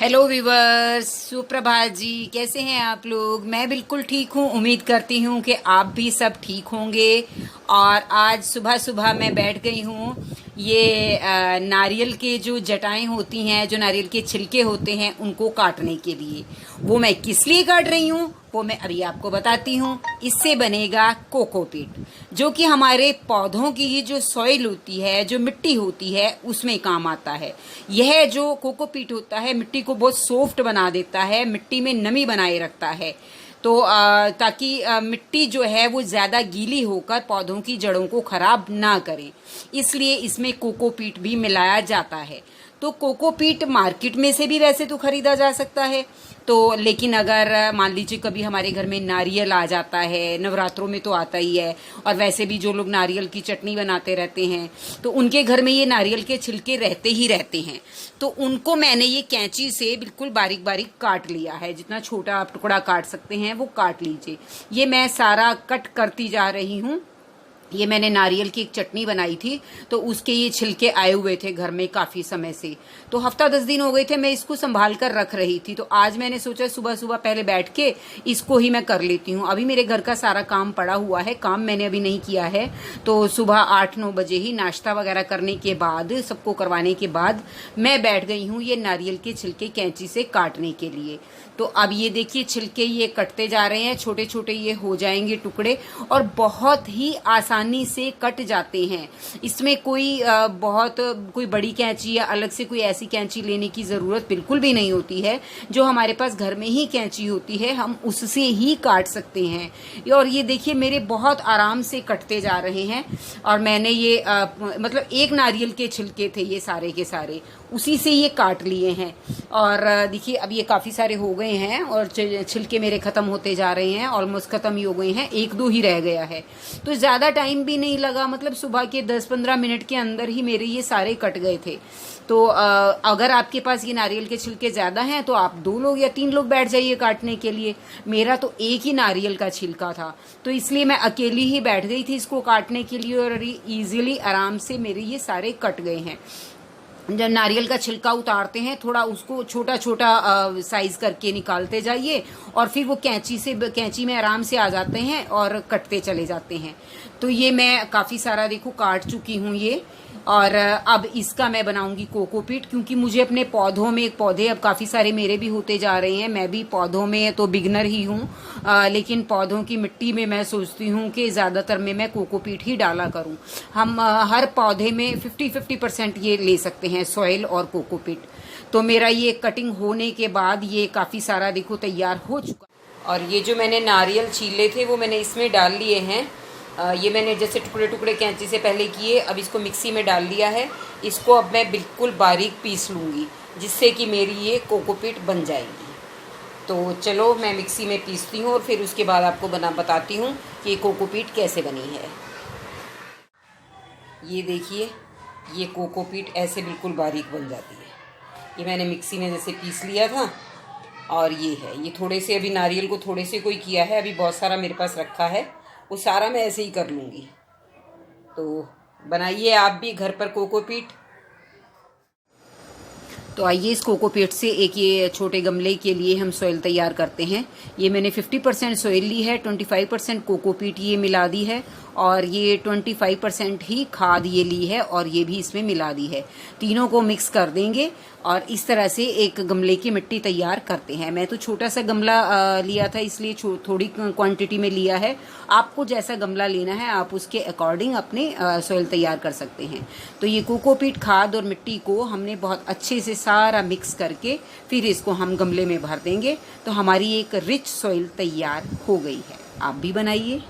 Hello viewers, सुप्रभात जी। कैसे हैं आप लोग? मैं बिल्कुल ठीक हूँ। उम्मीद करती हूँ कि आप भी सब ठीक होंगे। और आज सुबह सुबह मैं बैठ गई हूँ ये नारियल के जो जटाएं होती हैं, जो नारियल के छिलके होते हैं, उनको काटने के लिए। वो मैं किस लिए काट रही हूँ वो मैं अभी आपको बताती हूँ। इससे बनेगा कोकोपीट, जो कि हमारे पौधों की ये जो सॉइल होती है, जो मिट्टी होती है, उसमें काम आता है। यह जो कोकोपीट होता है मिट्टी को बहुत सॉफ्ट बना देता है, मिट्टी में नमी बनाए रखता है। तो ताकि मिट्टी जो है वो ज़्यादा गीली होकर पौधों की जड़ों को खराब ना करे, इसलिए इसमें कोकोपीट भी मिलाया जाता है। तो कोकोपीट मार्केट में से भी वैसे तो खरीदा जा सकता है, तो लेकिन अगर मान लीजिए कभी हमारे घर में नारियल आ जाता है, नवरात्रों में तो आता ही है, और वैसे भी जो लोग नारियल की चटनी बनाते रहते हैं तो उनके घर में ये नारियल के छिलके रहते ही रहते हैं। तो उनको मैंने ये कैंची से बिल्कुल बारीक बारीक काट लिया है। जितना छोटा आप टुकड़ा काट सकते हैं वो काट लीजिए। ये मैं सारा कट करती जा रही हूँ। ये मैंने नारियल की एक चटनी बनाई थी, तो उसके ये छिलके आए हुए थे घर में काफ़ी समय से। तो हफ्ता 10 दिन हो गए थे मैं इसको संभाल कर रख रही थी। तो आज मैंने सोचा सुबह सुबह पहले बैठ के इसको ही मैं कर लेती हूँ। अभी मेरे घर का सारा काम पड़ा हुआ है, काम मैंने अभी नहीं किया है। तो सुबह 8-9 बजे ही नाश्ता वगैरह करने के बाद, सबको करवाने के बाद मैं बैठ गई हूँ ये नारियल के छिलके कैंची से काटने के लिए। तो अब ये देखिए छिलके ये कटते जा रहे हैं, छोटे छोटे ये हो जाएंगे टुकड़े, और बहुत ही आसानी से कट जाते हैं। इसमें कोई बड़ी कैंची या अलग से कोई ऐसी कैंची लेने की ज़रूरत बिल्कुल भी नहीं होती है। जो हमारे पास घर में ही कैंची होती है हम उससे ही काट सकते हैं। और ये देखिए मेरे बहुत आराम से कटते जा रहे हैं। और मैंने ये मतलब एक नारियल के छिलके थे ये सारे के सारे, उसी से ये काट लिए हैं। और देखिए अब ये काफ़ी सारे हो गए हैं और छिलके मेरे ख़त्म होते जा रहे हैं, ऑलमोस्ट ख़त्म ही हो गए हैं, 1-2 ही रह गया है। तो ज़्यादा टाइम भी नहीं लगा, मतलब सुबह के 10-15 मिनट के अंदर ही मेरे ये सारे कट गए थे। तो अगर आपके पास ये नारियल के छिलके ज़्यादा हैं तो आप 2 लोग या 3 लोग बैठ जाइए काटने के लिए। मेरा तो एक ही नारियल का छिलका था, तो इसलिए मैं अकेली ही बैठ गई थी इसको काटने के लिए, और ईजिली आराम से मेरे ये सारे कट गए हैं। जब नारियल का छिलका उतारते हैं थोड़ा उसको छोटा छोटा साइज करके निकालते जाइए, और फिर वो कैंची में आराम से आ जाते हैं और कटते चले जाते हैं। तो ये मैं काफ़ी सारा देखो काट चुकी हूँ ये। और अब इसका मैं बनाऊंगी कोकोपीट, क्योंकि मुझे अपने पौधे अब काफ़ी सारे मेरे भी होते जा रहे हैं। मैं भी पौधों में तो बिगनर ही हूँ, लेकिन पौधों की मिट्टी में मैं सोचती हूँ कि ज़्यादातर में मैं कोकोपीट ही डाला करूँ। हम हर पौधे में 50-50% ये ले सकते हैं, सॉइल और कोकोपीट। तो मेरा ये कटिंग होने के बाद ये काफ़ी सारा देखो तैयार हो चुका। और ये जो मैंने नारियल छीले थे वो मैंने इसमें डाल लिए हैं। ये मैंने जैसे टुकड़े टुकड़े कैंची से पहले किए, अब इसको मिक्सी में डाल लिया है। इसको अब मैं बिल्कुल बारीक पीस लूँगी, जिससे कि मेरी ये कोकोपीट बन जाएगी। तो चलो मैं मिक्सी में पीसती हूँ और फिर उसके बाद आपको बताती हूँ कि कोकोपीट कैसे बनी है। ये देखिए ये कोकोपीट ऐसे बिल्कुल बारीक बन जाती है। ये मैंने मिक्सी में जैसे पीस लिया था। और ये है, ये थोड़े से अभी नारियल को थोड़े से कोई किया है, अभी बहुत सारा मेरे पास रखा है, वो सारा मैं ऐसे ही कर लूँगी। तो बनाइए आप भी घर पर कोकोपीट। तो आइए इस कोकोपीट से एक ये छोटे गमले के लिए हम सॉइल तैयार करते हैं। ये मैंने 50% सॉइल ली है, 25% कोकोपीट ये मिला दी है, और ये 25% ही खाद ये ली है और ये भी इसमें मिला दी है। तीनों को मिक्स कर देंगे और इस तरह से एक गमले की मिट्टी तैयार करते हैं। मैं तो छोटा सा गमला लिया था, इसलिए थोड़ी क्वांटिटी में लिया है। आपको जैसा गमला लेना है आप उसके अकॉर्डिंग अपने सॉइल तैयार कर सकते हैं। तो ये कोकोपीट खाद और मिट्टी को हमने बहुत अच्छे से सारा मिक्स करके फिर इसको हम गमले में भर देंगे। तो हमारी एक रिच सॉइल तैयार हो गई है। आप भी बनाइए।